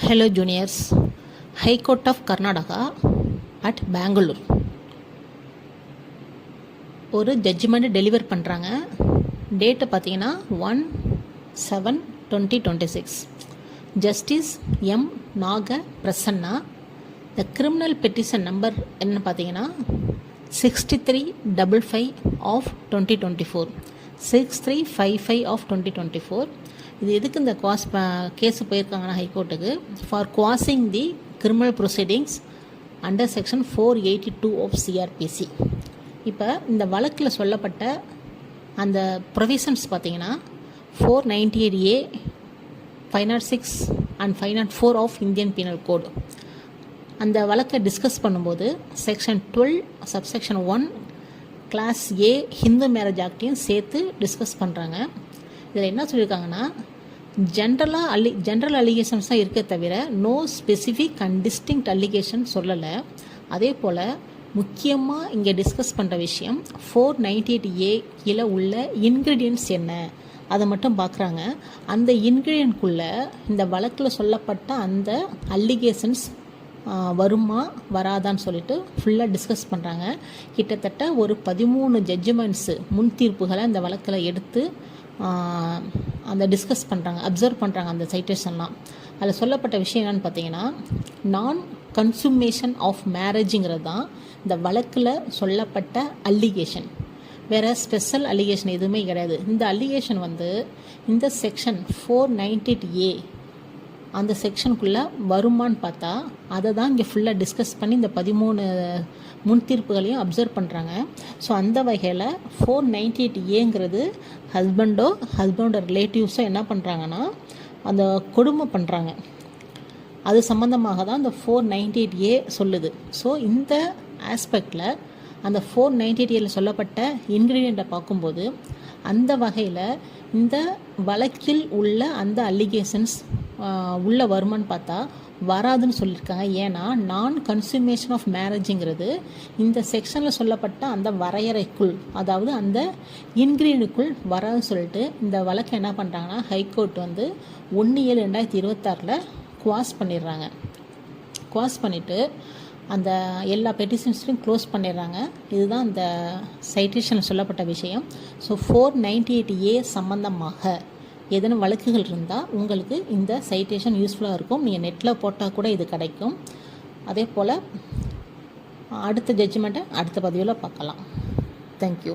Hello juniors, High Court of Karnataka at Bangalore ஒரு judgement deliver பண்ணுறாங்க. டேட்டை பார்த்தீங்கன்னா 1/7/2026. ஜஸ்டிஸ் எம் நாக பிரசன்னா. த கிரிமினல் பெட்டிஷன் நம்பர் என்ன பார்த்தீங்கன்னா 6355 ஆஃப் 2024, 6355 ஆஃப் 2024. இது எதுக்கு இந்த கேஸ் போயிருக்காங்கன்னா ஹைகோர்ட்டுக்கு, for quashing the criminal proceedings under section 482 of CrPC. இப்போ இந்த வழக்கில் சொல்லப்பட்ட அந்த ப்ரொவிஷன்ஸ் பார்த்தீங்கன்னா 498A, 506 and 504 of Indian Penal Code. அந்த வழக்கை டிஸ்கஸ் பண்ணும்போது section 12 subsection 1 clause A Hindu marriage ஆக்டையும் சேர்த்து டிஸ்கஸ் பண்ணுறாங்க. இதில் என்ன சொல்லியிருக்காங்கன்னா, ஜென்ரல் அலிகேஷன்ஸ் தான் இருக்க தவிர no specific and distinct allegation சொல்லலை. அதே போல் முக்கியமாக இங்கே டிஸ்கஸ் பண்ணுற விஷயம் 498A கீழே உள்ள இன்க்ரீடியன்ட்ஸ் என்ன அதை மட்டும் பார்க்குறாங்க. அந்த இன்க்ரீடியன்ட்குள்ளே இந்த வழக்கில் சொல்லப்பட்ட அந்த அலிகேஷன்ஸ் வருமா வராதான்னு சொல்லிட்டு ஃபுல்லாக டிஸ்கஸ் பண்ணுறாங்க. கிட்டத்தட்ட ஒரு 13 ஜட்ஜ்மெண்ட்ஸு முன் தீர்ப்புகளை அந்த வழக்கில் எடுத்து அந்த டிஸ்கஸ் பண்ணுறாங்க, அப்சர்வ் பண்ணுறாங்க அந்த சைட்டேஷன்லாம். அதில் சொல்லப்பட்ட விஷயம் என்னென்னு பார்த்தீங்கன்னா, நான் கன்சூமேஷன் ஆஃப் மேரேஜுங்கிறது தான் இந்த வழக்கில் சொல்லப்பட்ட அலிகேஷன். வேறு ஸ்பெஷல் அலிகேஷன் எதுவுமே கிடையாது. இந்த அலிகேஷன் இந்த செக்ஷன் 498A அந்த செக்ஷனுக்குள்ளே வருமானு பார்த்தா அதை தான் இங்கே ஃபுல்லாக டிஸ்கஸ் பண்ணி இந்த 13 முன் தீர்ப்புகளையும் அப்சர்வ் பண்ணுறாங்க. ஸோ அந்த வகையில் 498Aங்கிறது ஹஸ்பண்டோட ரிலேட்டிவ்ஸோ என்ன பண்ணுறாங்கன்னா அந்த கொடுமை பண்ணுறாங்க. அது சம்மந்தமாக தான் இந்த 498A சொல்லுது. ஸோ இந்த ஆஸ்பெக்டில் அந்த 498Aல சொல்லப்பட்ட இன்க்ரீடியண்ட்டை பார்க்கும்போது அந்த வகையில் இந்த வழக்கில் உள்ள அந்த அலிகேஷன்ஸ் உள்ள வருமானு பார்த்தா வராதுன்னு சொல்லியிருக்காங்க. ஏன்னா நான் கன்சூமேஷன் ஆஃப் மேரேஜுங்கிறது இந்த செக்ஷனில் சொல்லப்பட்ட அந்த வரையறைக்குள், அதாவது அந்த இன்க்ரீடியண்ட்டுக்குள் வராதுன்னு சொல்லிட்டு இந்த வழக்கை என்ன பண்ணுறாங்கன்னா ஹைகோர்ட் 1/7/2026 குவாஸ் பண்ணிடுறாங்க. குவாஸ் பண்ணிவிட்டு அந்த எல்லா பெட்டிஷன்ஸையும் க்ளோஸ் பண்ணிடுறாங்க. இதுதான் அந்த சைட்டேஷனில் சொல்லப்பட்ட விஷயம். ஸோ 498A சம்பந்தமாக ஏதேனும் வழக்குகள் இருந்தால் உங்களுக்கு இந்த சைட்டேஷன் யூஸ்ஃபுல்லாக இருக்கும். நீங்கள் நெட்டில் போட்டால் கூட இது கிடைக்கும். அதே போல் அடுத்த ஜட்ஜ்மெண்ட்டை அடுத்த பதிவில் பார்க்கலாம். தேங்க்யூ.